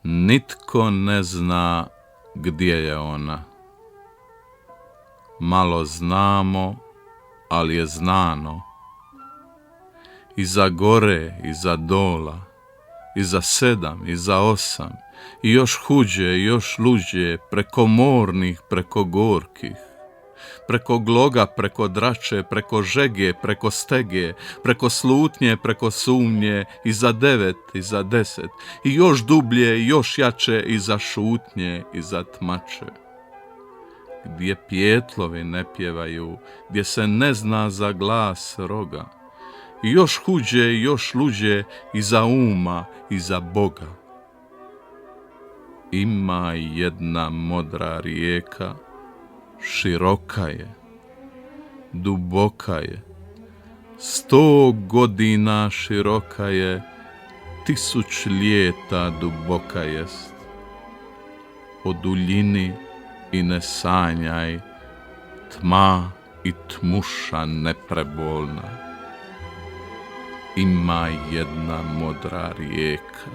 Nitko ne zna gdje je ona. Malo znamo, ali je znano. Iza gore, iza dola, iza 7, iza 8, i još huđe, i još luđe, preko mornih, preko gorkih, preko gloga, preko drače, preko žege, preko stege, preko slutnje, preko sumnje, iza 9, iza 10, i još dublje, i još jače, iza šutnje, iza tmače. Gdje pjetlovi ne pjevaju, gdje se ne zna za glas roga, i još huđe, i još luđe, iza uma, iza Boga. Ima jedna modra rijeka, široka je, duboka je, 100 godina široka je, 1000 ljeta duboka jest. O duljini i ne sanjaj, tma i tmuša neprebolna. Ima jedna modra rijeka,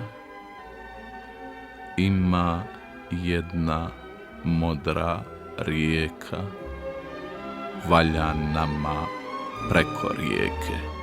ima jedna modra rijeka, valja nama preko rijeke.